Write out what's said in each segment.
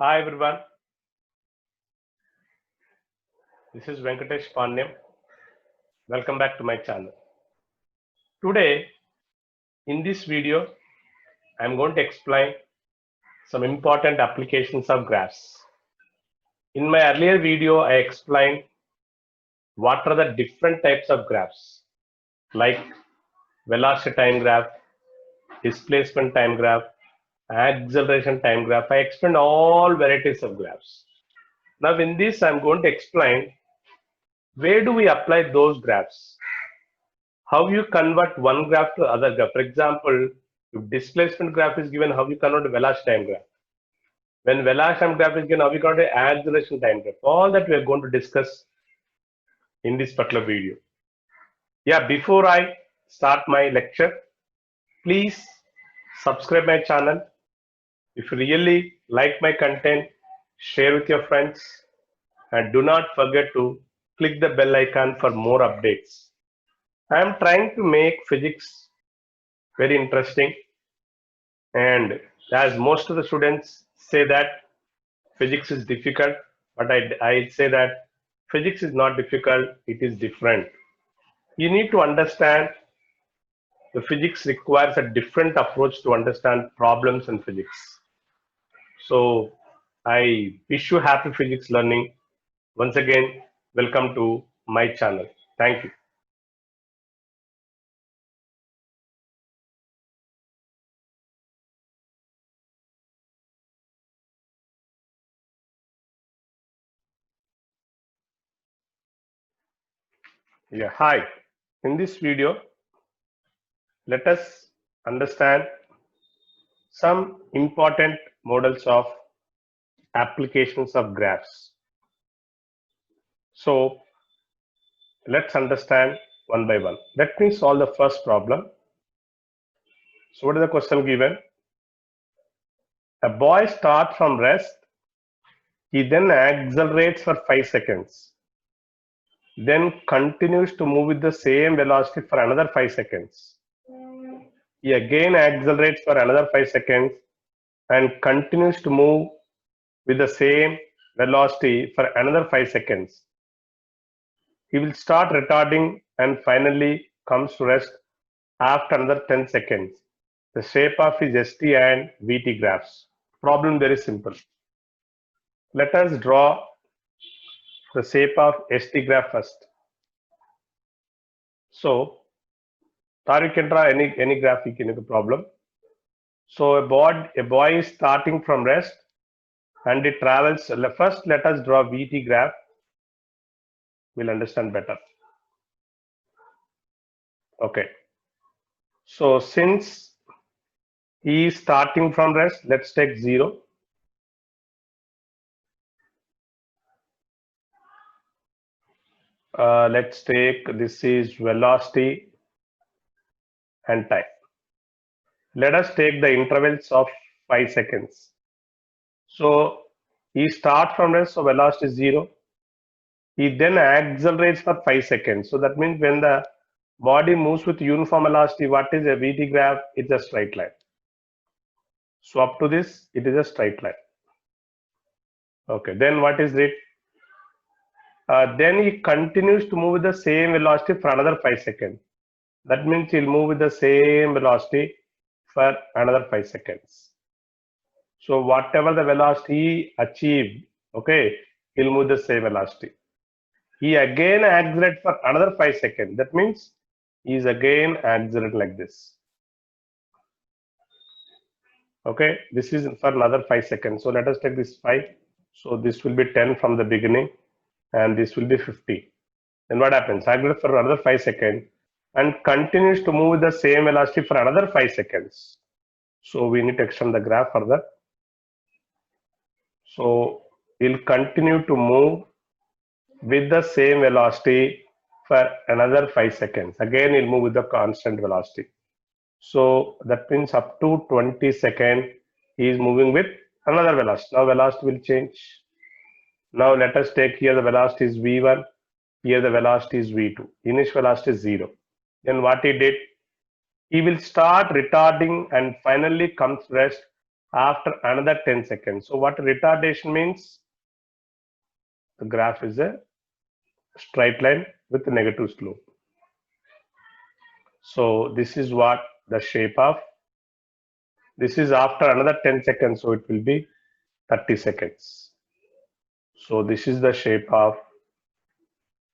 Hi everyone, this is Venkatesh Pandyan. Welcome back to my channel. Today, in this video, I'm going to explain some important applications of graphs. In my earlier video, I explained what are the different types of graphs, like velocity time graph, displacement time graph, acceleration time graph. I explained all varieties of graphs. Now, in this, I'm going to explain where do we apply those graphs. How you convert one graph to other graph. For example, if displacement graph is given, how you convert a velocity time graph. When velocity time graph is given, how you convert an acceleration time graph. All that we are going to discuss in this particular video. Yeah, before I start my lecture, please subscribe my channel. If you really like my content, share with your friends, and do not forget to click the bell icon for more updates. I am trying to make physics very interesting, and as most of the students say that physics is difficult, but I say that physics is not difficult, it is different. You need to understand the physics requires a different approach to understand problems in physics. So I wish you happy physics learning. Once again, welcome to my channel. Thank you. Yeah, hi. In this video, let us understand some important models of applications of graphs. So let's understand one by one. Let me solve the first problem. So what is the question given? A boy starts from rest. He then accelerates for 5 seconds. Then continues to move with the same velocity for another 5 seconds. He again accelerates for another 5 seconds and continues to move with the same velocity for another 5 seconds. He will start retarding and finally comes to rest after another 10 seconds. The shape of his ST and VT graphs. Problem very simple. Let us draw the shape of ST graph first. So, you can draw any graphic in the problem. So a boy is starting from rest and it travels. First, let us draw VT graph. We'll understand better. Okay. So since he is starting from rest, let's take 0. Let's take, this is velocity and time. Let us take the intervals of 5 seconds. So he starts from rest, so velocity is 0. He then accelerates for 5 seconds. So that means when the body moves with uniform velocity, what is a VT graph? It's a straight line. So up to this, it is a straight line. Okay, then what is it? Then he continues to move with the same velocity for another 5 seconds. That means he'll move with the same velocity for another 5 seconds. So whatever the velocity he achieved, okay, he'll move the same velocity. He again accelerates for another 5 seconds. That means he is again accelerating like this. Okay, this is for another 5 seconds. So let us take this 5. So this will be 10 from the beginning and this will be 50. Then what happens? Accelerates for another 5 seconds and continues to move with the same velocity for another 5 seconds. So we need to extend the graph further. So he'll continue to move with the same velocity for another 5 seconds. Again, he'll move with the constant velocity. So that means up to 20 seconds, he is moving with another velocity. Now velocity will change. Now let us take here the velocity is V1. Here the velocity is V2. Initial velocity is 0. Then what he did? He will start retarding and finally comes rest after another 10 seconds. So what retardation means? The graph is a straight line with a negative slope. So this is what the shape of, this is after another 10 seconds, so it will be 30 seconds. So this is the shape of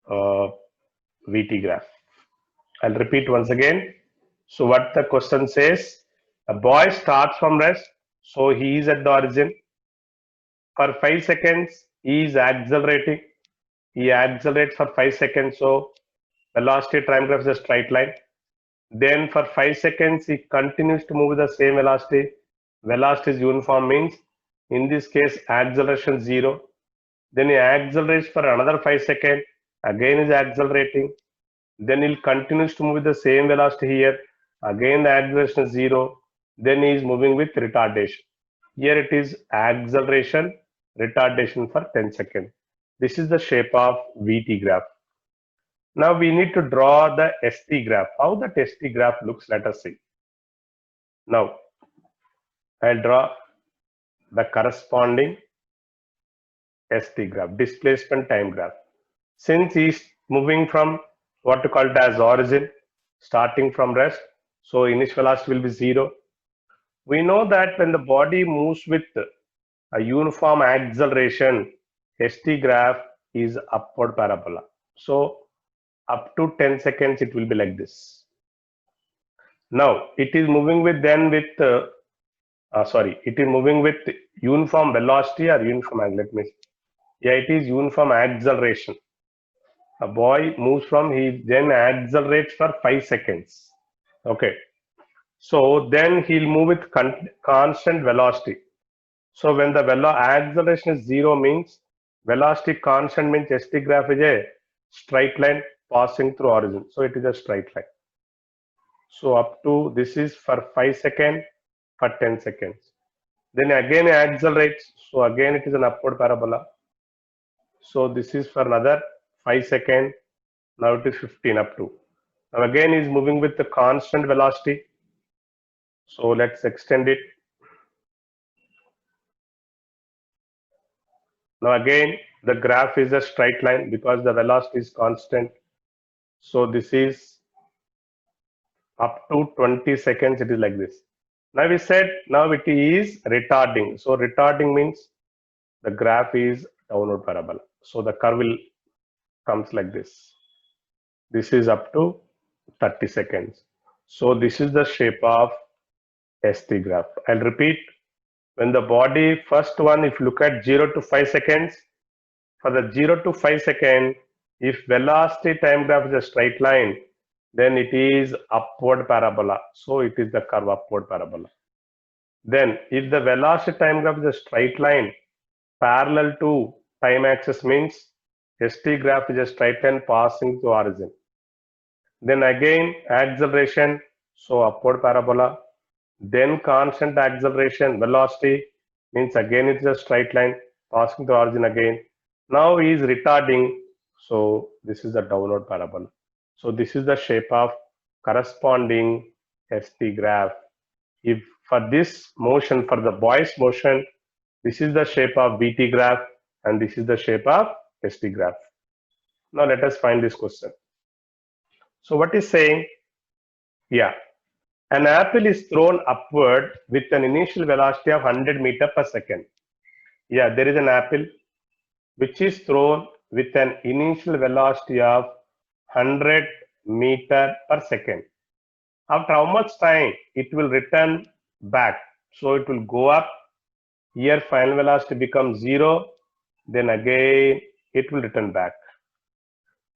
VT graph. I'll repeat once again. So what the question says, a boy starts from rest, so he is at the origin. For 5 seconds, he is accelerating. He accelerates for 5 seconds, so velocity time graph is a straight line. Then for 5 seconds, he continues to move with the same velocity. Velocity is uniform, means in this case acceleration 0. Then he accelerates for another 5 seconds, again is accelerating. Then he continues to move with the same velocity here, again the acceleration is 0. Then he is moving with retardation. Here it is acceleration, retardation for 10 seconds. This is the shape of VT graph. Now we need to draw the ST graph. How that ST graph looks, let us see. Now I'll draw the corresponding ST graph, displacement time graph. Since he is moving from what to call it as origin, starting from rest, so initial velocity will be 0. We know that when the body moves with a uniform acceleration, ST graph is upward parabola. So up to 10 seconds it will be like this. Now it is moving with it is moving with uniform velocity or uniform angle. Let me see. Yeah, it is uniform acceleration. A boy moves from, he then accelerates for 5 seconds. Okay. So then he'll move with constant velocity. So when the acceleration is 0 means velocity constant, means ST graph is a straight line passing through origin. So it is a straight line. So up to, this is for 5 seconds, for 10 seconds. Then again accelerates. So again it is an upward parabola. So this is for another 5 seconds. Now it is 15 up to. Now again is moving with the constant velocity. So let's extend it. Now again the graph is a straight line because the velocity is constant. So this is up to 20 seconds, it is like this. Now we said now it is retarding. So retarding means the graph is downward parabola. So the curve will comes like this. This is up to 30 seconds. So this is the shape of ST graph. I'll repeat. When the body, first one, if you look at 0 to 5 seconds, for the 0 to 5 seconds, if velocity time graph is a straight line, then it is upward parabola. So it is the curve upward parabola. Then if the velocity time graph is a straight line parallel to time axis, means ST graph is a straight line passing to origin. Then again acceleration, so upward parabola. Then constant acceleration, velocity, means again it is a straight line passing to origin again. Now he is retarding, so this is the downward parabola. So this is the shape of corresponding ST graph. If for this motion, for the boy's motion, this is the shape of VT graph and this is the shape of ST graph. Now let us find this question. So what is saying? Yeah, an apple is thrown upward with an initial velocity of 100 meters per second. Yeah, there is an apple which is thrown with an initial velocity of 100 meters per second. After how much time it will return back? So it will go up. Here final velocity becomes 0. Then again it will return back.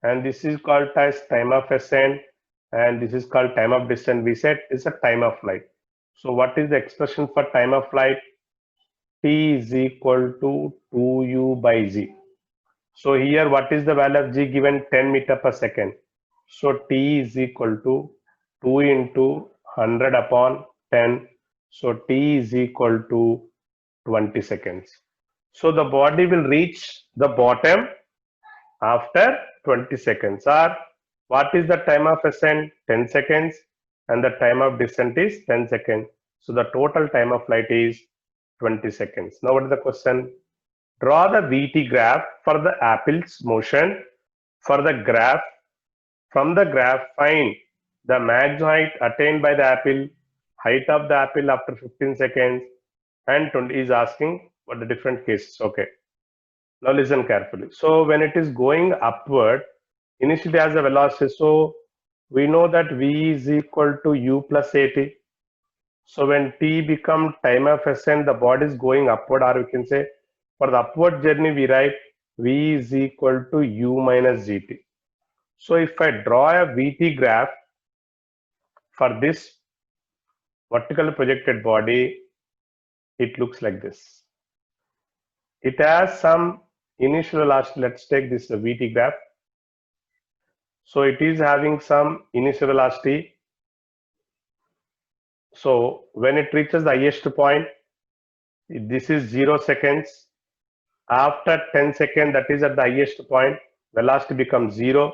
And this is called as time of ascent. And this is called time of descent. We said it's a time of flight. So what is the expression for time of flight? T is equal to 2u by z. So here what is the value of g given? 10 meters per second. So T is equal to 2 into 100 upon 10. So T is equal to 20 seconds. So the body will reach the bottom after 20 seconds. Or what is the time of ascent? 10 seconds. And the time of descent is 10 seconds. So the total time of flight is 20 seconds. Now what is the question? Draw the VT graph for the apple's motion. For the graph, from the graph, find the max height attained by the apple, height of the apple after 15 seconds, and 20 is asking what the different cases. Okay. Now listen carefully. So when it is going upward, initially has a velocity. So we know that V is equal to U plus AT. So when T become time of ascent, the body is going upward, or we can say for the upward journey, we write V is equal to U minus GT. So if I draw a VT graph for this vertical projected body, it looks like this. It has some initial velocity. Let's take this VT graph. So it is having some initial velocity. So when it reaches the highest point, this is 0 seconds. After 10 seconds, that is at the highest point, velocity becomes 0.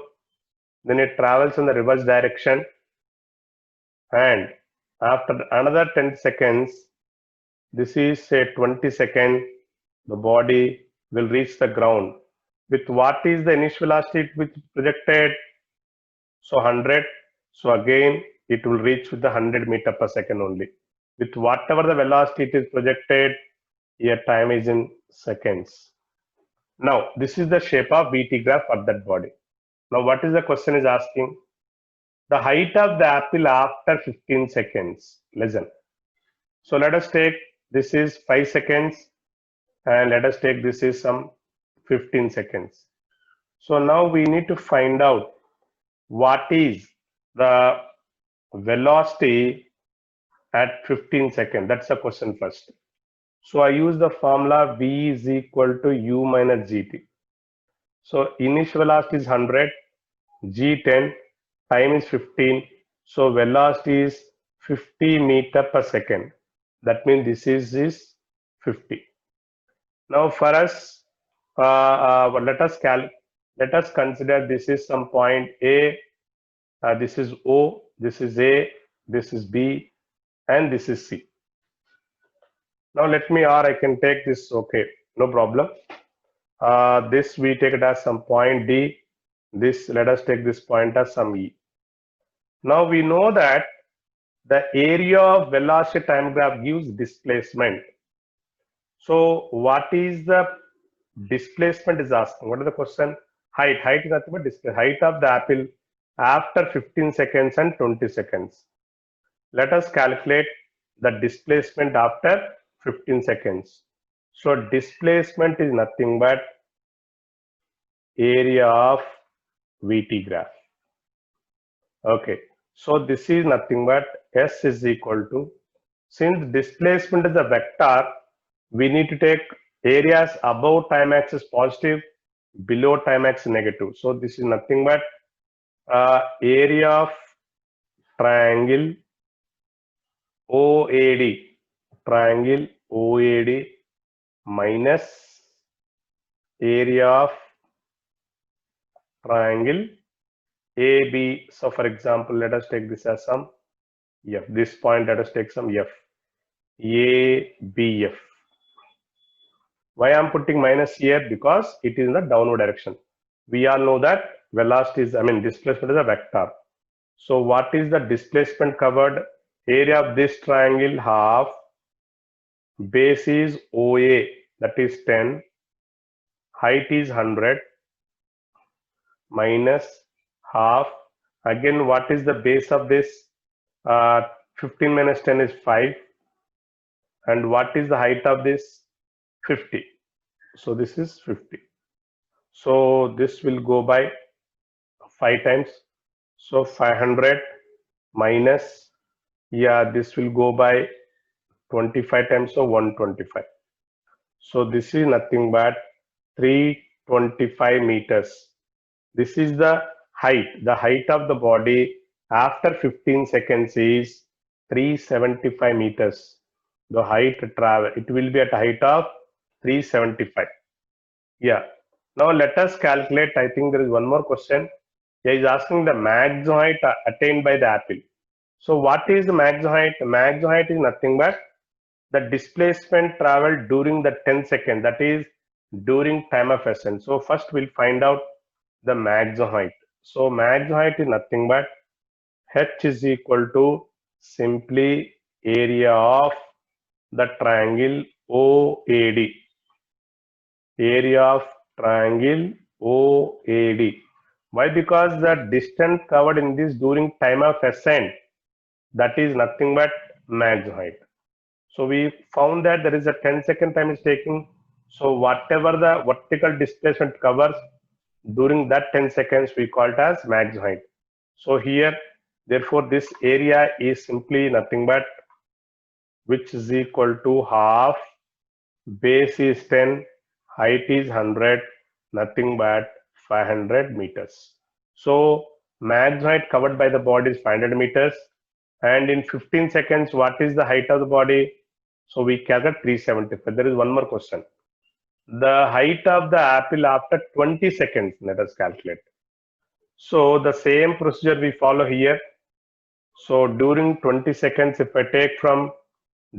Then it travels in the reverse direction. And after another 10 seconds, this is say 20 seconds, the body will reach the ground. With what is the initial velocity which projected? So 100. So again, it will reach with the 100 meter per second only. With whatever the velocity it is projected, here time is in seconds. Now, this is the shape of VT graph for that body. Now, what is the question is asking? The height of the apple after 15 seconds. Listen. So let us take this is 5 seconds and let us take this is some 15 seconds. So now we need to find out what is the velocity at 15 seconds. That's the question first. So I use the formula V is equal to U minus GT. So initial velocity is 100, G10, time is 15. So velocity is 50 meter per second. That means this is 50. Now for us, let us consider this is some point A, this is O, this is A, this is B, and this is C. Now let me, or I can take this, okay, no problem. This we take it as some point D, this let us take this point as some E. Now we know that the area of velocity time graph gives displacement. So what is the displacement is asking? What is the question? Height. Height is nothing but displacement. Height of the apple after 15 seconds and 20 seconds. Let us calculate the displacement after 15 seconds. So displacement is nothing but area of VT graph. Okay. So this is nothing but S is equal to, since displacement is a vector, we need to take areas above time axis positive, below time axis negative. So this is nothing but area of triangle OAD, triangle OAD minus area of triangle AB. So for example, let us take this as some F. This point, let us take some F. ABF. Why I am putting minus here? Because it is in the downward direction. We all know that velocity is, displacement is a vector. So what is the displacement covered? Area of this triangle half, base is OA, that is 10, height is 100, minus half. Again, what is the base of this? 15 minus 10 is 5. And what is the height of this? 50. So this is 50. So this will go by 5 times. So 500 minus, this will go by 25 times, so 125. So this is nothing but 325 meters. This is the height. The height of the body after 15 seconds is 375 meters. The height travel, it will be at a height of 375. Yeah. Now let us calculate. I think there is one more question. He is asking the maximum height attained by the apple. So what is the maximum height? The maximum height is nothing but the displacement traveled during the 10 seconds, that is during time of ascent. So first we'll find out the maximum height. So maximum height is nothing but h is equal to simply area of the triangle OAD. Area of triangle OAD. Why? Because the distance covered in this during time of ascent, that is nothing but maximum height. So we found that there is a 10-second time is taking. So whatever the vertical displacement covers during that 10 seconds, we call it as maximum height. So here, therefore, this area is simply nothing but which is equal to half, base is 10, height is 100, nothing but 500 meters. So maximum height covered by the body is 500 meters. And in 15 seconds, what is the height of the body? So we calculate 375. There is one more question. The height of the apple after 20 seconds, let us calculate. So the same procedure we follow here. So during 20 seconds, if I take from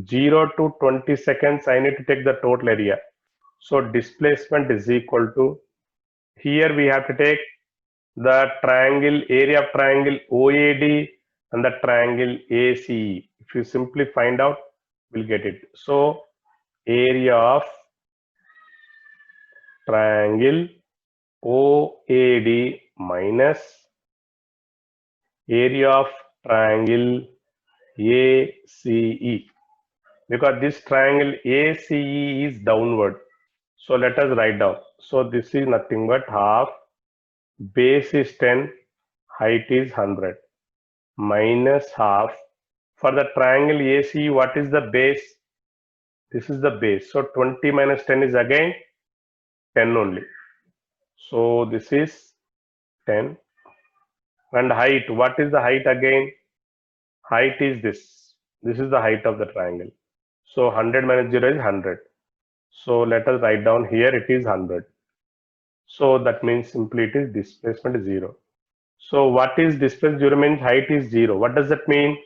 0 to 20 seconds, I need to take the total area. So displacement is equal to, here we have to take the triangle, area of triangle OAD and the triangle ACE. If you simply find out, we'll get it. So area of triangle OAD minus area of triangle ACE, because this triangle ACE is downward. So let us write down. So this is nothing but half, base is 10, height is 100, minus half. For the triangle ACE, what is the base? This is the base. So 20 minus 10 is again 10 only. So this is 10. And height, what is the height again? Height is this. This is the height of the triangle. So 100 minus 0 is 100. So let us write down here it is 100. So that means simply it is displacement is 0. So what is displacement 0 means height is 0. What does that mean?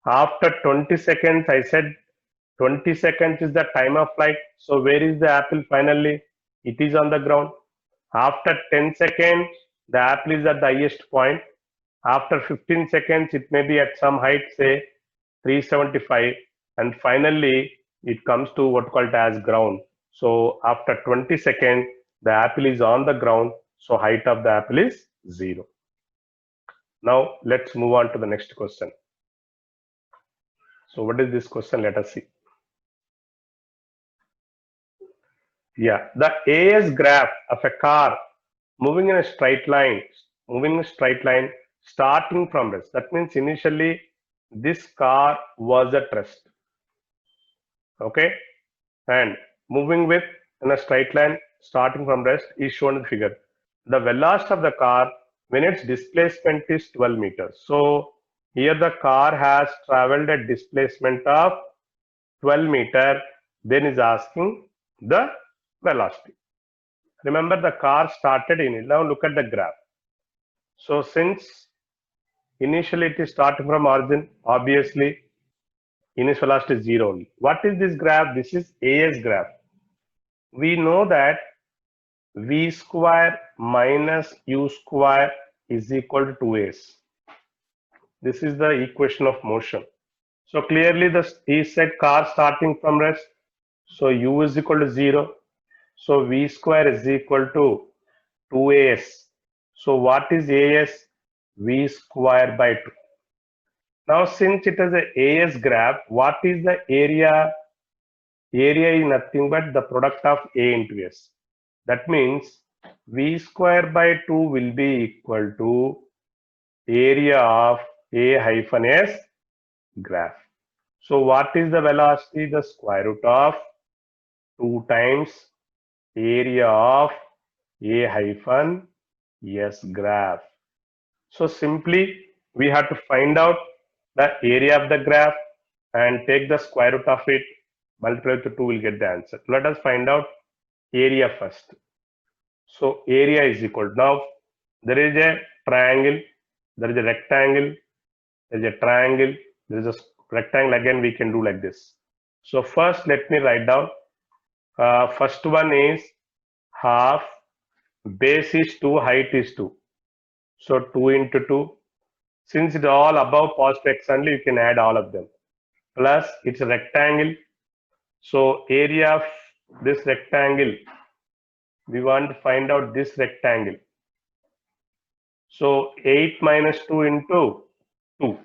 After 20 seconds, I said 20 seconds is the time of flight. So where is the apple finally? It is on the ground. After 10 seconds, the apple is at the highest point. After 15 seconds, it may be at some height, say 375. And finally, it comes to what called as ground. So after 20 seconds, the apple is on the ground. So height of the apple is 0. Now let's move on to the next question. So what is this question? Let us see. Yeah, the AS graph of a car moving in a straight line, starting from rest. That means initially this car was at rest. Okay, and moving with in a straight line starting from rest is shown in the figure. The velocity of the car when its displacement is 12 meters. So here the car has traveled a displacement of 12 meter, then is asking the velocity. Remember the car started in it. Now look at the graph. So since initially it is starting from origin, obviously initial velocity is 0 only. What is this graph? This is AS graph. We know that V square minus U square is equal to 2S. This is the equation of motion. So clearly he said car starting from rest. So U is equal to 0. So V square is equal to 2AS. So what is AS? V square by 2. Now since it is a AS graph, what is the area? Area is nothing but the product of A into S. That means V square by 2 will be equal to area of A hyphen S graph. So what is the velocity? The square root of 2 times area of A hyphen S graph. So simply we have to find out the area of the graph and take the square root of it, multiply with 2, will get the answer. Let us find out area first. So area is equal. Now there is a triangle, there is a rectangle, there is a triangle, there is a rectangle. Again we can do like this. So first let me write down. First one is half, base is 2, height is 2. So 2 into 2. Since it's all above positive x only, you can add all of them. Plus it's a rectangle. So area of this rectangle, we want to find out this rectangle. So 8 minus 2 into 2.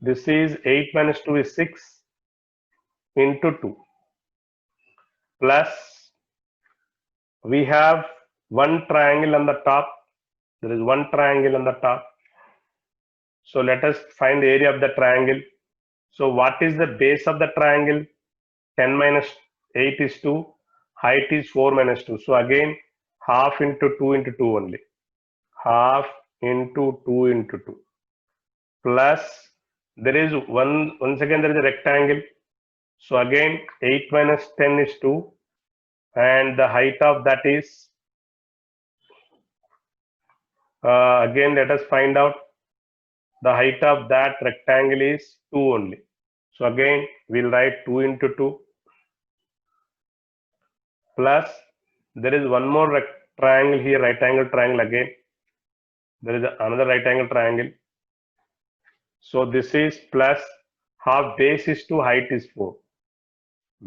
This is 8 minus 2 is 6 into 2. Plus we have one triangle on the top. There is one triangle on the top. So let us find the area of the triangle. So what is the base of the triangle? 10 minus 8 is 2. Height is 4 minus 2. So again, half into 2 into 2 only. Half into 2 into 2. Plus there is once again there is a rectangle. So again 8 minus 10 is 2. And the height of that is, again let us find out. The height of that rectangle is 2 only. So again we'll write 2 into 2. Plus there is one more triangle here, right angle triangle again. There is another right angle triangle. So this is plus half, base is 2, height is 4.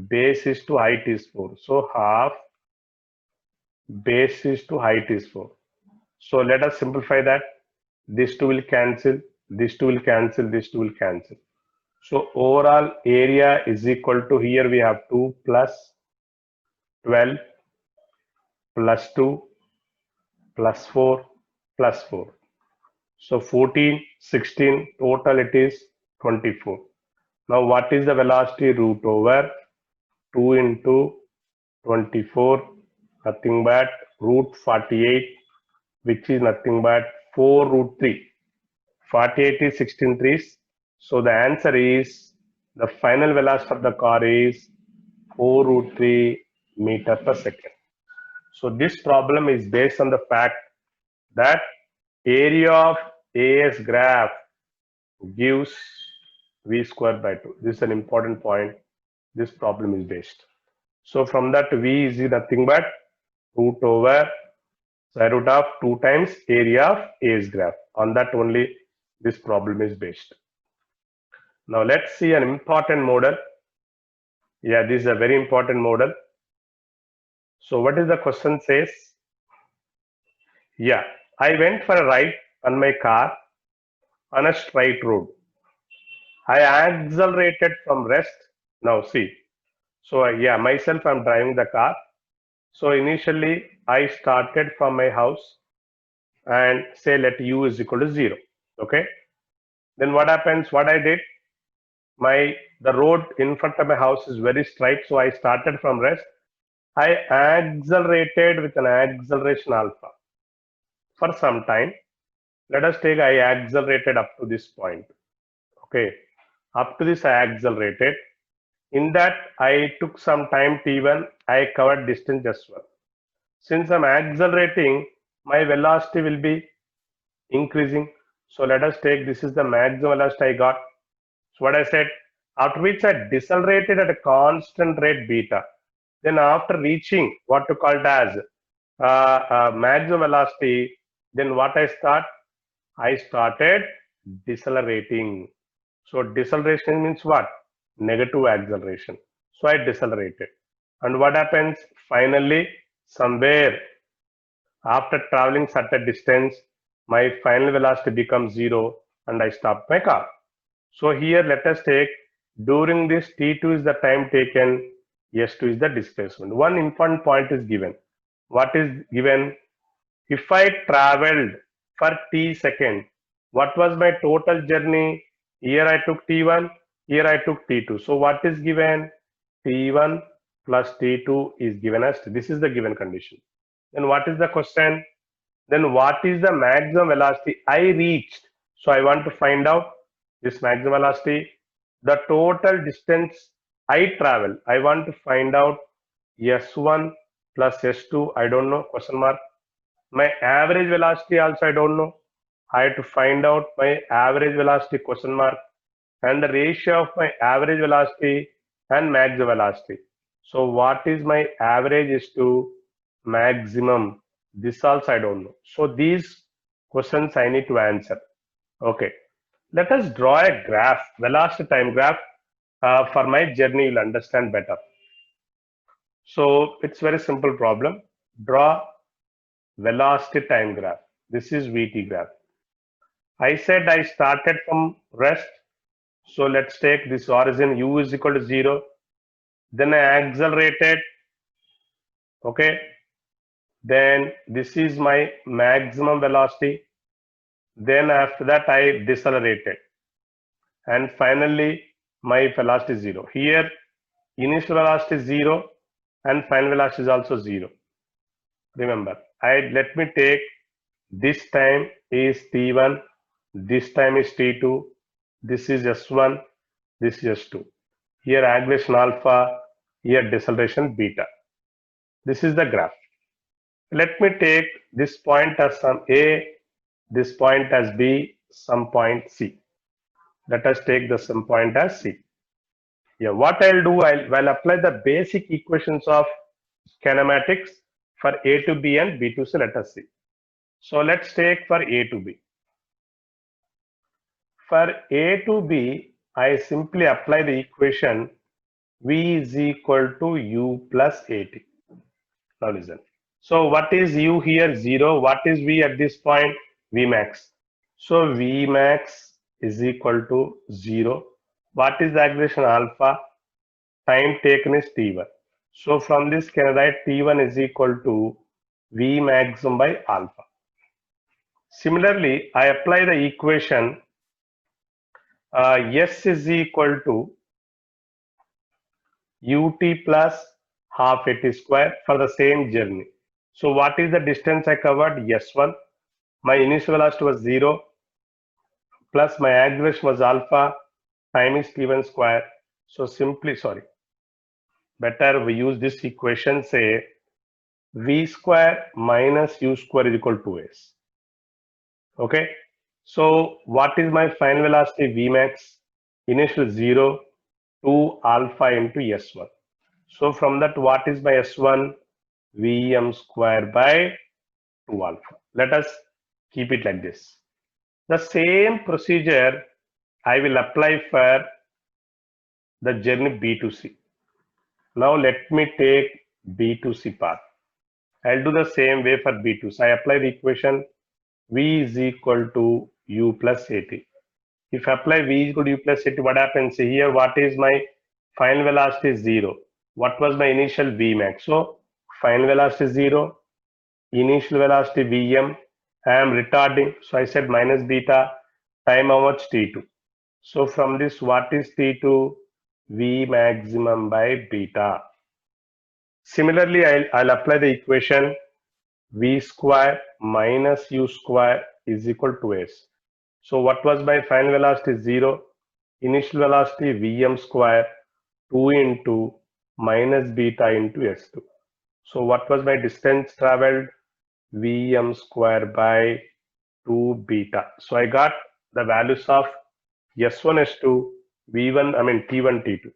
Base is 2, height is 4. So half, base is 2, height is 4. So let us simplify that. This 2 will cancel, this 2 will cancel, this 2 will cancel. So overall area is equal to, here we have 2 plus 12 plus 2 plus 4 plus 4. So 14, 16, total it is 24. Now what is the velocity? Root over 2 into 24, nothing but root 48, which is nothing but 4 root 3. 48 is 16 threes. So the answer is, the final velocity of the car is 4 root 3 meter per second. So this problem is based on the fact that area of AS graph gives v square by 2. This is an important point. This problem is based. So from that, v is nothing but root over square root of 2 times area of AS graph. On that only this problem is based. Now let's see an important model. Yeah, this is a very important model. So what is the question says? Yeah, I went for a ride on my car on a straight road. I accelerated from rest. Now see. So yeah, myself, I'm driving the car. So initially I started from my house and say let u is equal to 0. Okay. Then what happens? What I did, the road in front of my house is very straight. So I started from rest. I accelerated with an acceleration alpha for some time. Let us take, I accelerated up to this point. Okay. Up to this I accelerated. In that I took some time t1, I covered distance just 1. Since I'm accelerating, my velocity will be increasing. So let us take, this is the maximum velocity I got. So what I said, after which I decelerated at a constant rate beta. Then after reaching what you called as maximum velocity, then what I start? I started decelerating. So deceleration means what? Negative acceleration. So I decelerated. And what happens? Finally, somewhere after traveling certain distance, my final velocity becomes 0 and I stop my car. So here let us take, during this t2 is the time taken, s2 is the displacement. One important point is given. What is given? If I traveled for t second, what was my total journey? Here I took t1, here I took t2. So what is given? t1 plus t2 is given as, this is the given condition. Then what is the question? Then what is the maximum velocity I reached? So I want to find out this maximum velocity, the total distance I travel. I want to find out s1 plus s2. I don't know, question mark. My average velocity also I don't know. I have to find out my average velocity, question mark. And the ratio of my average velocity and maximum velocity. So what is my average is to maximum? This also I don't know. So these questions I need to answer. Okay. Let us draw a graph, velocity time graph. For my journey, you'll understand better. So it's very simple problem. Draw velocity time graph. This is VT graph. I said I started from rest. So let's take this origin u is equal to 0. Then I accelerated. Okay. Then this is my maximum velocity. Then after that I decelerated. And finally my velocity is 0. Here initial velocity is 0 and final velocity is also 0. Remember, let me take this time is T1, this time is T2, this is S1, this is S2. Here acceleration alpha, here deceleration beta. This is the graph. Let me take this point as some A, this point as B, some point C. Let us take the some point as C. Yeah, what I'll do, I'll apply the basic equations of kinematics for A to B and B to C. Let us see. So let's take for A to B. For A to B, I simply apply the equation V is equal to U plus AT. Now listen. So what is U here? 0. What is V at this point? Vmax. So Vmax is equal to 0. What is the acceleration alpha? Time taken is T1. So from this can I write T1 is equal to V maximum by alpha. Similarly, I apply the equation S is equal to ut plus half at square for the same journey. So what is the distance I covered? S1. My initial velocity was 0 plus my acceleration was alpha, time is T1 square. So simply, better we use this equation, say V square minus U square is equal to S. Okay. So what is my final velocity? Vmax, initial 0 to alpha into S1. So from that, what is my S1? Vm square by 2 alpha. Let us keep it like this. The same procedure I will apply for the journey B to C. Now let me take B to C path. I'll do the same way for B to C. I apply the equation V is equal to U plus AT. If I apply V is equal to U plus AT, what happens here? What is my final velocity? 0. What was my initial Vmax? So final velocity 0, initial velocity Vm. I am retarding, so I said minus beta, time how much? T2. So from this, what is T2? V maximum by beta. Similarly, I'll apply the equation V square minus U square is equal to S. So what was my final velocity? 0. Initial velocity Vm square 2 into minus beta into S2. So what was my distance traveled? Vm square by 2 beta. So I got the values of S1, S2, V1, T1, T2.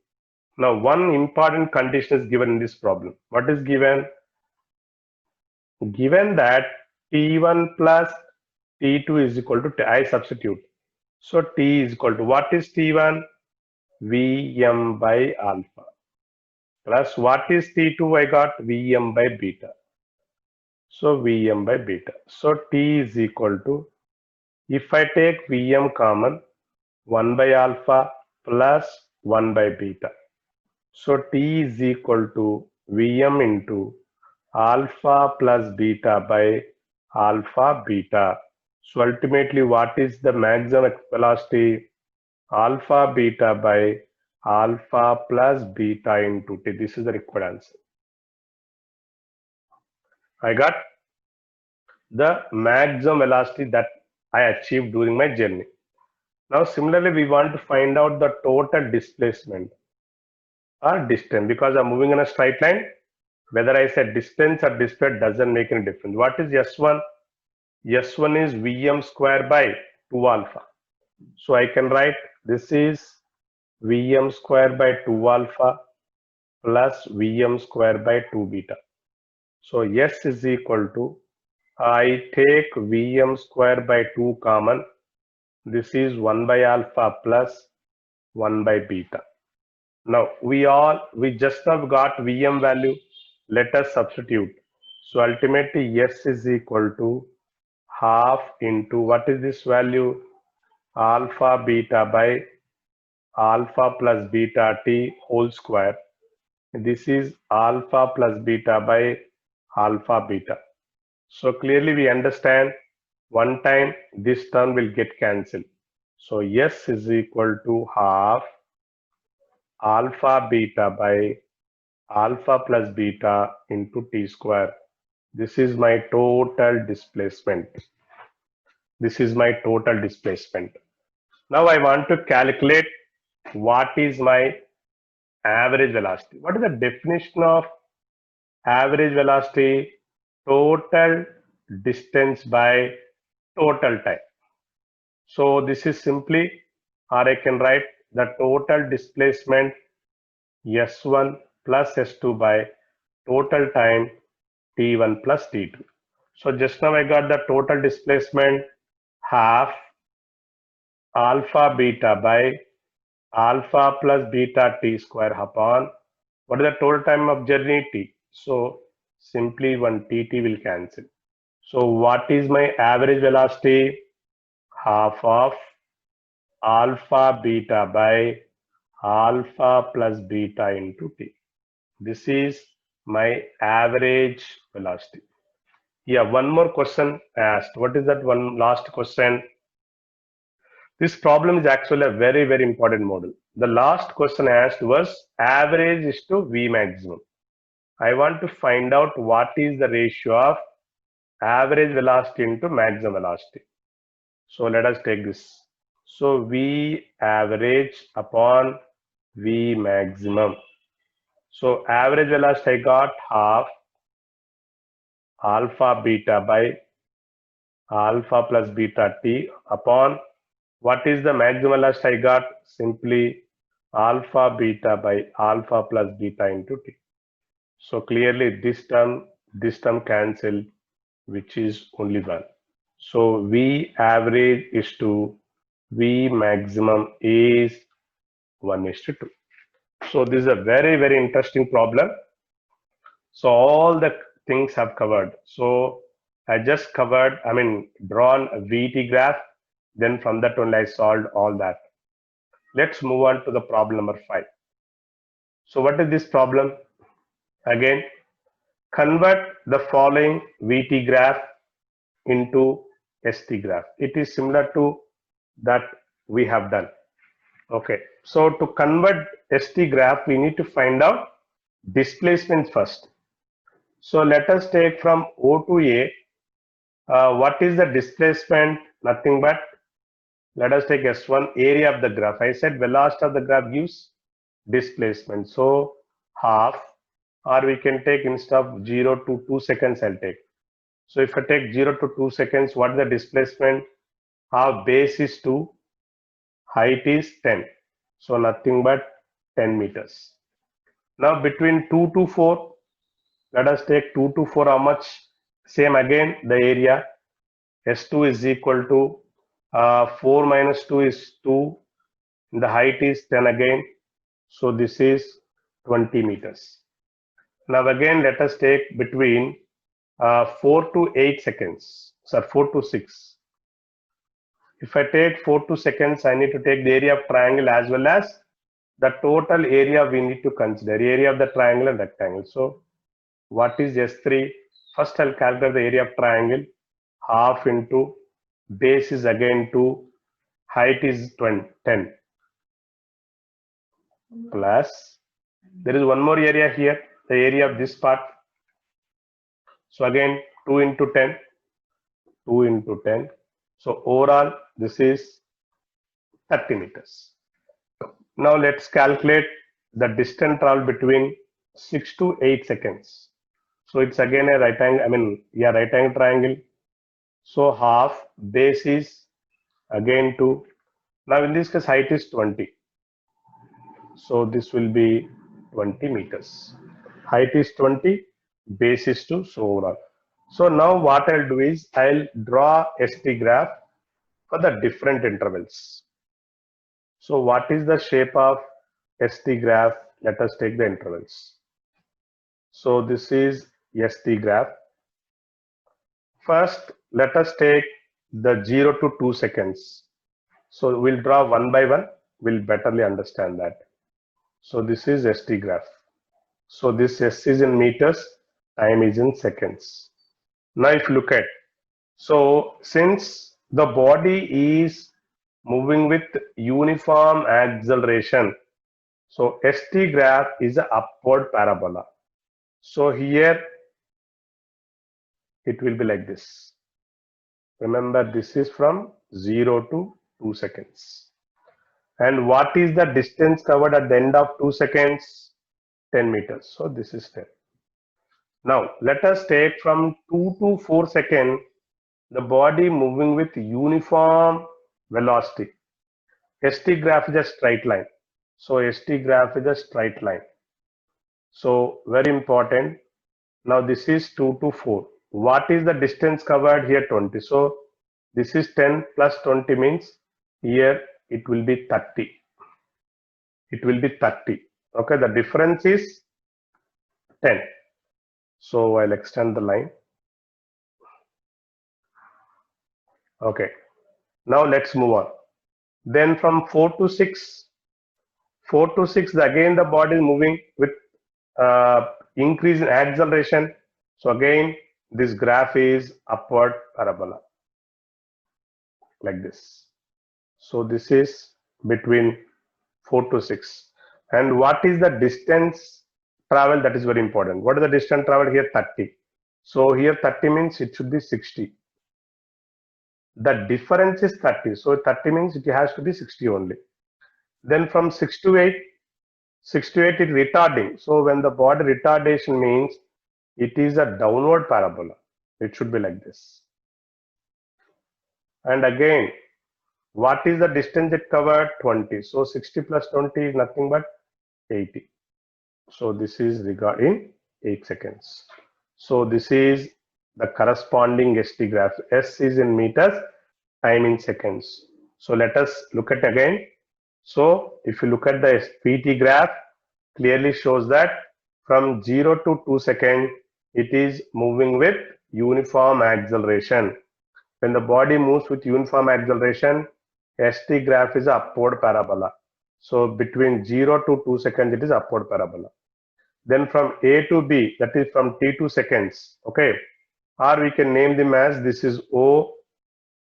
Now one important condition is given in this problem. What is given? Given that T1 plus T2 is equal to T, I substitute. So T is equal to, what is T1? Vm by alpha. Plus what is T2? I got Vm by beta. So Vm by beta. So T is equal to, if I take Vm common, 1 by alpha plus 1 by beta. So T is equal to Vm into alpha plus beta by alpha beta. So ultimately, what is the maximum velocity? Alpha beta by alpha plus beta into T. This is the required answer. I got the maximum velocity that I achieved during my journey. Now, similarly, we want to find out the total displacement or distance, because I'm moving in a straight line. Whether I said distance or displacement doesn't make any difference. What is S1? S1 is Vm square by 2 alpha. So I can write this is Vm square by 2 alpha plus Vm square by 2 beta. So S is equal to, I take Vm square by 2 common. This is 1 by alpha plus 1 by beta. Now we just have got Vm value. Let us substitute. So ultimately S is equal to half into, what is this value? Alpha beta by alpha plus beta t whole square. This is alpha plus beta by alpha beta. So clearly we understand one time this term will get cancelled. So S is equal to half alpha beta by alpha plus beta into t square. This is my total displacement. This is my total displacement. Now I want to calculate what is my average velocity. What is the definition of average velocity? Total distance by total time. So this is simply, or I can write the total displacement S1 plus S2 by total time T1 plus T2. So just now I got the total displacement half alpha beta by alpha plus beta t square upon, what is the total time of journey t? So simply one tt will cancel. So what is my average velocity? Half of alpha beta by alpha plus beta into t. This is my average velocity. Yeah, one more question asked. What is that one last question? This problem is actually a very, very important model. The last question asked was average is to V maximum. I want to find out what is the ratio of average velocity into maximum velocity. So let us take this. So V average upon V maximum. So average velocity I got half alpha beta by alpha plus beta t upon, what is the maximum velocity I got? Simply alpha beta by alpha plus beta into t. So clearly this term cancel, which is only one. So V average is to V maximum is 1:2. So this is a very, very interesting problem. So all the things have covered. So I just covered, drawn a VT graph. Then from that only I solved all that. Let's move on to the problem number 5. So what is this problem? Again, convert the following VT graph into ST graph. It is similar to that we have done. Okay, so to convert ST graph, we need to find out displacements first. So let us take from O to A. What is the displacement? Nothing but, let us take S1, area of the graph. I said velocity of the graph gives displacement. So half, or we can take instead of 0 to 2 seconds, I'll take. So if I take 0 to 2 seconds, what is the displacement? Half base is 2, height is 10. So nothing but 10 meters. Now between 2 to 4, let us take 2 to 4, how much? Same again, the area. S2 is equal to 4 minus 2 is 2. The height is 10 again. So this is 20 meters. Now again, let us take between 4 to 8 seconds. Sir, 4 to 6. If I take 4 to seconds, I need to take the area of triangle as well as the total area we need to consider, area of the triangle and rectangle. So what is S3? First I'll calculate the area of triangle. Half into base is again 2, height is 10 plus, there is one more area here, the area of this part. So again 2 into 10, 2 into 10. So overall this is 30 meters. Now let's calculate the distance traveled between 6 to 8 seconds. So it's again a right angle, right angle triangle. So half base is again 2. Now in this case height is 20. So this will be 20 meters. Height is 20, base is 2, so overall. So now what I'll do is I'll draw ST graph for the different intervals. So what is the shape of ST graph? Let us take the intervals. So this is ST graph. First, let us take the 0 to 2 seconds. So we'll draw one by one. We'll betterly understand that. So this is ST graph. So this S is in meters, time is in seconds. Now if you look at, so since the body is moving with uniform acceleration, so ST graph is an upward parabola. So here it will be like this. Remember, this is from 0 to 2 seconds. And what is the distance covered at the end of 2 seconds? 10 meters. So this is 10. Now let us take from 2 to 4 seconds, the body moving with uniform velocity. ST graph is a straight line. So ST graph is a straight line. So very important. Now this is 2 to 4. What is the distance covered here? 20. So this is 10 plus 20 means here it will be 30. It will be 30. Okay, the difference is 10. So I'll extend the line. Okay, now let's move on. Then from 4 to 6, again the body is moving with increase in acceleration. So again this graph is upward parabola like this. So this is between 4 to 6. And what is the distance travel? That is very important. What is the distance travel here? 30. So here 30 means it should be 60. The difference is 30. So 30 means it has to be 60 only. Then from 6 to 8 is retarding. So when the body retardation means it is a downward parabola. It should be like this. And again, what is the distance it covered? 20. So 60 plus 20 is nothing but 80. So this is regarding 8 seconds. So this is the corresponding ST graph. S is in meters, time in seconds. So let us look at again. So if you look at the VT graph, clearly shows that from 0 to 2 seconds, it is moving with uniform acceleration. When the body moves with uniform acceleration, ST graph is upward parabola. So between 0 to 2 seconds, it is upward parabola. Then from A to B, that is from T to seconds, okay? Or we can name them as this is O,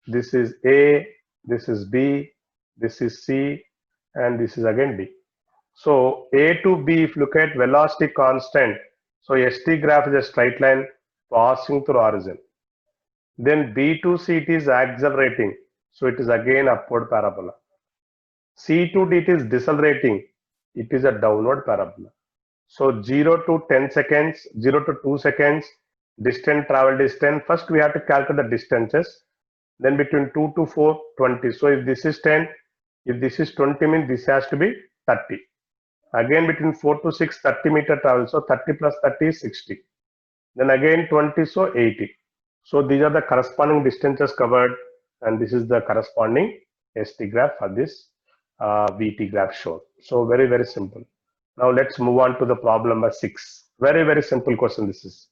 this is A, this is B, this is C, and this is again D. So A to B, if you look at velocity constant, so ST graph is a straight line passing through origin. Then B to C, it is accelerating, so it is again upward parabola. C to D, it is decelerating, it is a downward parabola. So 0 to 10 seconds, 0 to 2 seconds, distance, travel distance. First we have to calculate the distances. Then between 2 to 4, 20. So if this is 10, if this is 20 means this has to be 30. Again between 4 to 6, 30 meter travel. So 30 plus 30 is 60. Then again 20, so 80. So these are the corresponding distances covered, and this is the corresponding ST graph for this VT graph shown. So very, very simple. Now let's move on to the problem number 6. Very, very simple question this is.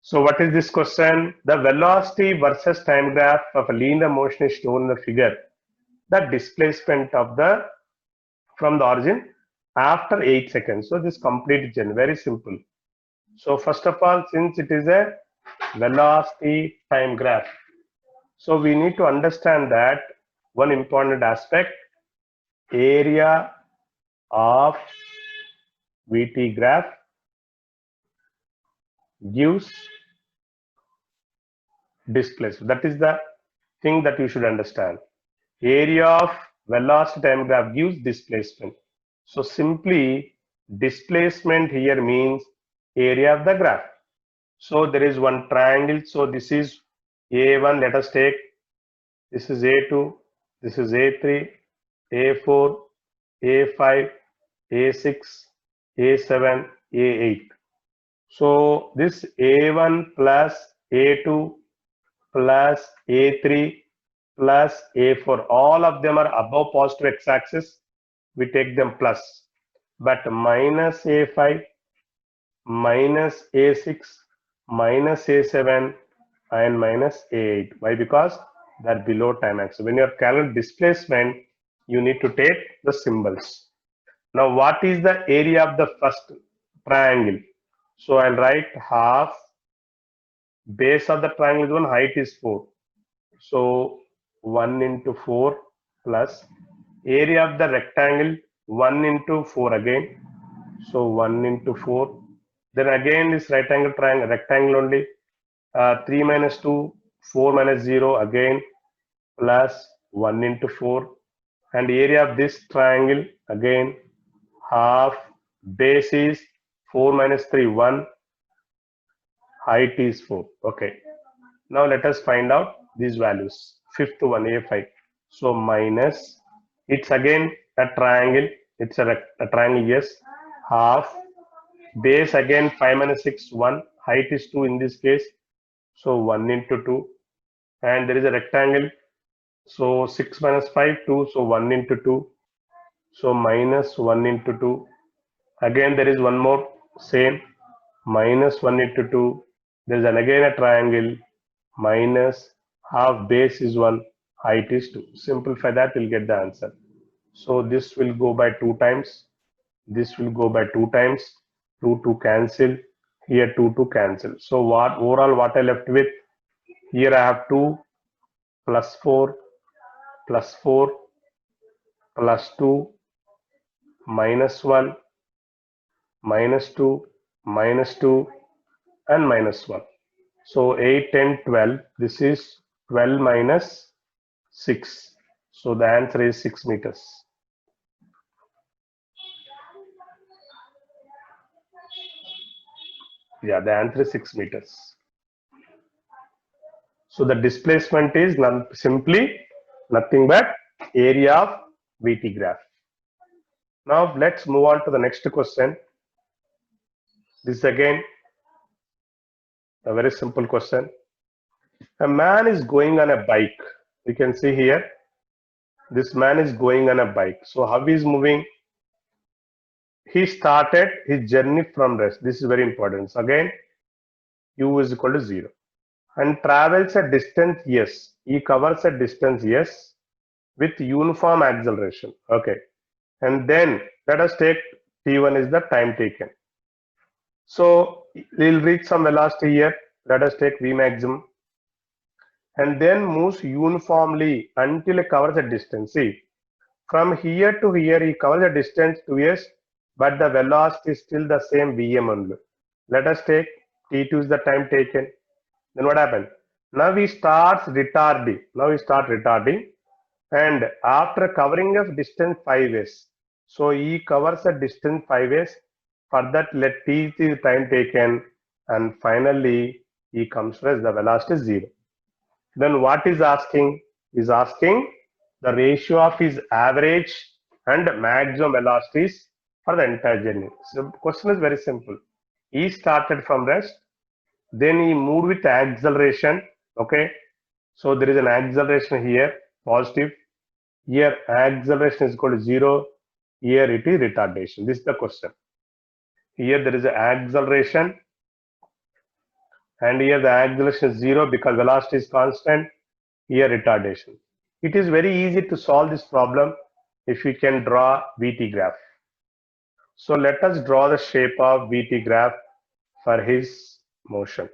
So what is this question? The velocity versus time graph of a linear motion is shown in the figure. The displacement of the from the origin after 8 seconds. So this complete gen, very simple. So first of all, since it is a velocity time graph, so we need to understand that one important aspect, area of VT graph gives displacement. That is the thing that you should understand. Area of velocity time graph gives displacement. So simply displacement here means area of the graph. So there is one triangle. So this is A1. Let us take, this is A2, this is A3, A4, A5, A6, A7, A8. So this A1 plus A2 plus A3 plus A4, all of them are above positive x-axis. We take them plus, but minus A5, minus A6, minus A7, and minus A8. Why? Because they're below time axis. When you're calculating displacement, you need to take the symbols. Now, what is the area of the first triangle? So I'll write half. Base of the triangle is 1, height is 4. So 1 into 4 plus area of the rectangle 1 into 4 again. So 1 into 4. Then again this right angle triangle rectangle only 3 minus 2, 4 minus 0 again plus 1 into 4. And area of this triangle again half, base is 4 minus 3, 1, height is 4. Okay. Now let us find out these values. Fifth one, A5. So minus, it's again a triangle. It's a triangle, yes. Half, base again 5 minus 6, 1. Height is 2 in this case. So 1 into 2. And there is a rectangle. So 6 minus 5, 2. So 1 into 2. So minus 1 into 2. Again there is one more, same. Minus 1 into 2. There is again a triangle. Minus half, base is 1, height is 2. Simplify that, you'll get the answer. So this will go by 2 times. This will go by 2 times. 2 cancel. Here 2 cancel. So what overall what I left with? Here I have 2 plus 4 plus 4 plus 2 minus 1 minus 2 minus 2 and minus 1. So 8, 10, 12. This is 12 minus 6. So the answer is 6 meters. Yeah, the answer is 6 meters. So the displacement is simply nothing but area of VT graph. Now let's move on to the next question. This is again a very simple question. A man is going on a bike. You can see here, this man is going on a bike. So how he is moving? He started his journey from rest. This is very important. So again, u is equal to 0. And travels a distance, yes. He covers a distance, yes, with uniform acceleration. Okay. And then let us take t1 is the time taken. So we'll reach some velocity here. Let us take v maximum. And then moves uniformly until it covers a distance. See, from here to here, he covers a distance 2s, but the velocity is still the same vm only. Let us take t2 is the time taken. Then what happened? Now we start retarding. And after covering a distance 5s, so he covers a distance 5s. For that, let t is the time taken, and finally he comes to the velocity is 0. Then what is asking? Is asking the ratio of his average and maximum velocities for the entire journey. So the question is very simple. He started from rest, then he moved with acceleration. Okay, so there is an acceleration here, positive. Here acceleration is equal to 0. Here it is retardation. This is the question. Here there is an acceleration, and here the acceleration is 0 because velocity is constant. Here retardation. It is very easy to solve this problem if we can draw VT graph. So let us draw the shape of VT graph for his motion.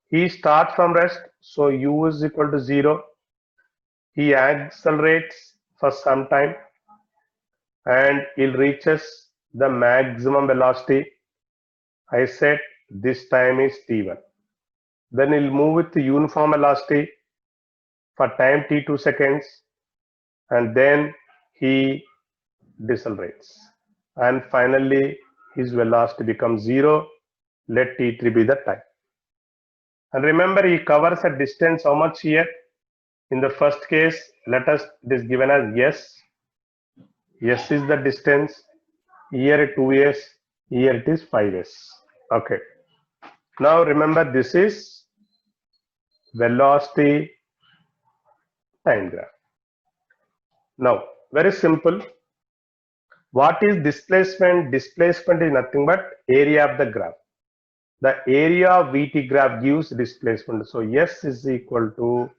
He starts from rest, so u is equal to 0. He accelerates for some time and he reaches the maximum velocity. I said this time is t1. Then he'll move with the uniform velocity for time t2 seconds, and then he decelerates. And finally, his velocity becomes 0. Let t3 be the time. And remember, he covers a distance how much here? In the first case, let us, it is given as s. S is the distance. here 2s, here it is 5s. Okay. Now remember, this is velocity time graph. Now, very simple. What is displacement? Displacement is nothing but area of the graph. The area of VT graph gives displacement. So S is equal to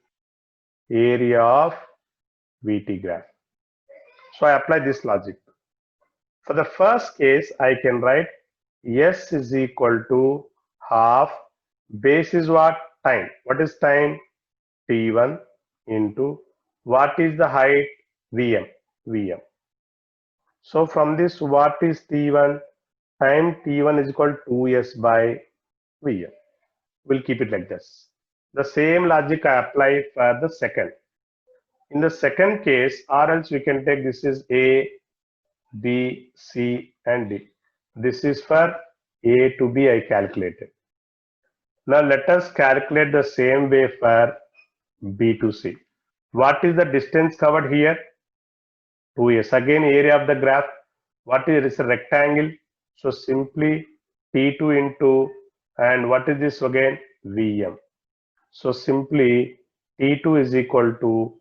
area of VT graph. So I apply this logic. For the first case, I can write S is equal to half. Base is what? Time. What is time? T1 into what is the height? Vm. Vm. So from this, what is T1? Time T1 is equal to 2s by Vm. We'll keep it like this. The same logic I apply for the second. In the second case, or else we can take this is A, B, C, and D. This is for A to B I calculated. Now let us calculate the same way for B to C. What is the distance covered here? 2s. Again, area of the graph. What is it? It's a rectangle. So simply T2 into, and what is this again? Vm. So simply T2 is equal to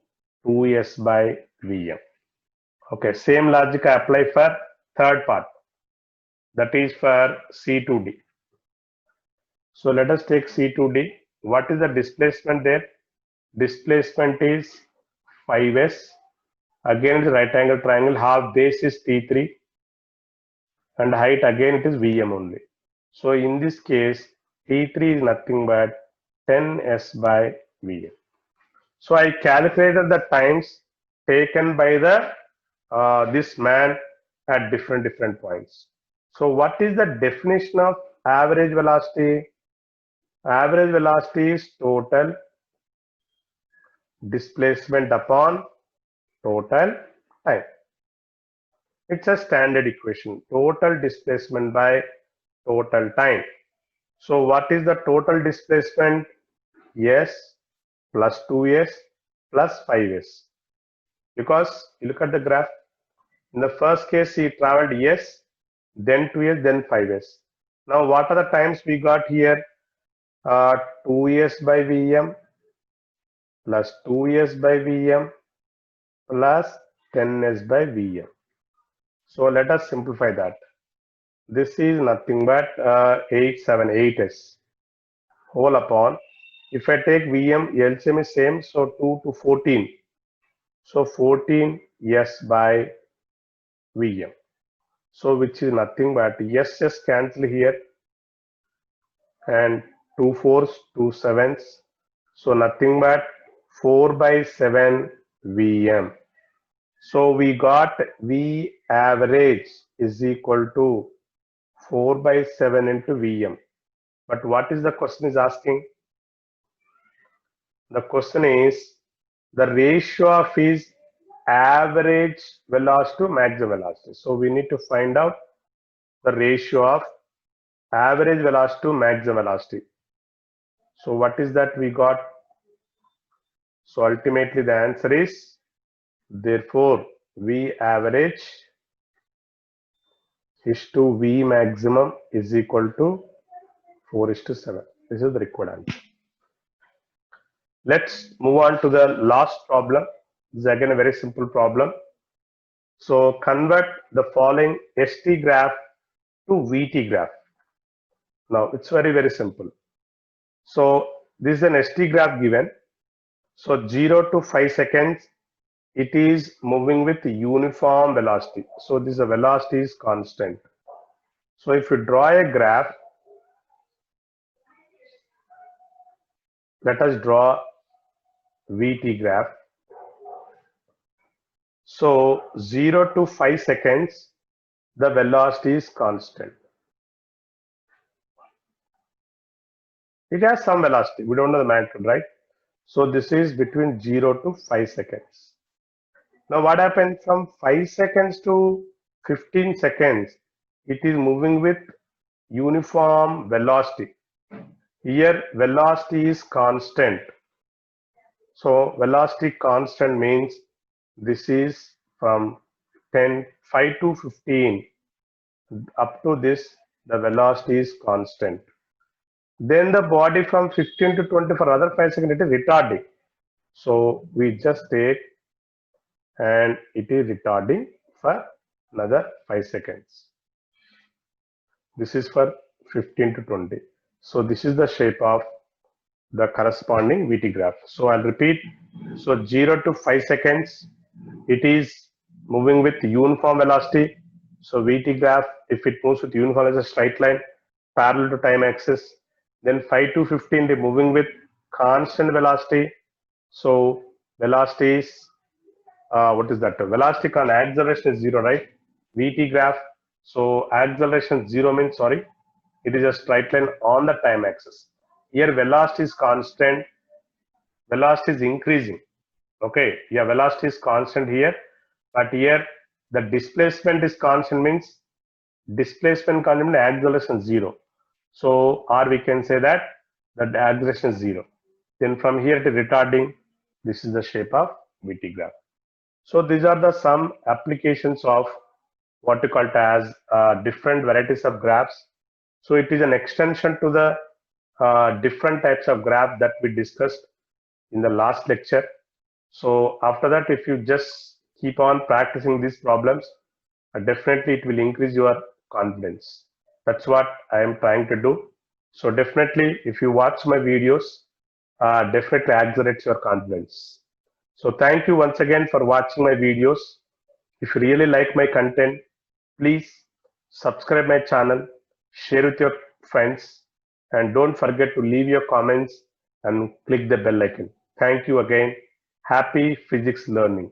2s by Vm. Okay, same logic I apply for third part. That is for C2D. So let us take C2D. What is the displacement there? Displacement is 5s. Again, it is right angle triangle. Half base is T3. And height again it is Vm only. So in this case, T3 is nothing but 10s by Vm. So I calculated the times taken by the this man at different points. So what is the definition of average velocity? Average velocity is total displacement upon total time. It's a standard equation. Total displacement by total time. So what is the total displacement? S plus 2s plus 5s. Because you look at the graph. In the first case, he traveled S, then 2s, then 5s. Now, what are the times we got here? 2s by Vm plus 2s by Vm plus 10s by Vm. So, let us simplify that. This is nothing but 878s whole upon. If I take Vm, LCM is same, so 2 to 14. So, 14s by Vm. So which is nothing but S just cancel here, and 2 4s, 2 7s. So nothing but 4 by 7 Vm. So we got V average is equal to 4 by 7 into Vm. But what is the question is asking? The question is the ratio of his average velocity to maximum velocity. So we need to find out the ratio of average velocity to maximum velocity. So what is that we got? So ultimately the answer is, therefore V average is to V maximum is equal to 4:7. This is the required answer. Let's move on to the last problem. This is again a very simple problem. So convert the following ST graph to VT graph. Now it's very simple. So this is an ST graph given. So 0 to 5 seconds, it is moving with uniform velocity. So this velocity is constant. So if you draw a graph, let us draw VT graph. So 0 to 5 seconds, the velocity is constant. It has some velocity. We don't know the magnitude, right? So this is between 0 to 5 seconds. Now what happens from 5 seconds to 15 seconds? It is moving with uniform velocity. Here velocity is constant. So velocity constant means this is from 5 to 15. Up to this, the velocity is constant. Then the body from 15 to 20 for other 5 seconds, it is retarding. So we just take and it is retarding for another 5 seconds. This is for 15 to 20. So this is the shape of the corresponding VT graph. So I'll repeat. So 0 to 5 seconds, it is moving with uniform velocity. So VT graph, if it moves with uniform as a straight line parallel to time axis, then 5 to 15, they're moving with constant velocity. So velocity is, what is that? Velocity on acceleration is 0, right? VT graph. So acceleration 0 means, sorry, it is a straight line on the time axis. Here velocity is constant, velocity is increasing. Okay, yeah, velocity is constant here, but here the displacement is constant means displacement constant, acceleration 0. So, or we can say that the acceleration is 0. Then from here to retarding, this is the shape of VT graph. So these are the some applications of what we call it as different varieties of graphs. So it is an extension to the different types of graph that we discussed in the last lecture. So after that, if you just keep on practicing these problems, definitely it will increase your confidence. That's what I am trying to do. So definitely, if you watch my videos, definitely accelerates your confidence. So thank you once again for watching my videos. If you really like my content, please subscribe my channel, share with your friends, and don't forget to leave your comments and click the bell icon. Thank you again. Happy physics learning.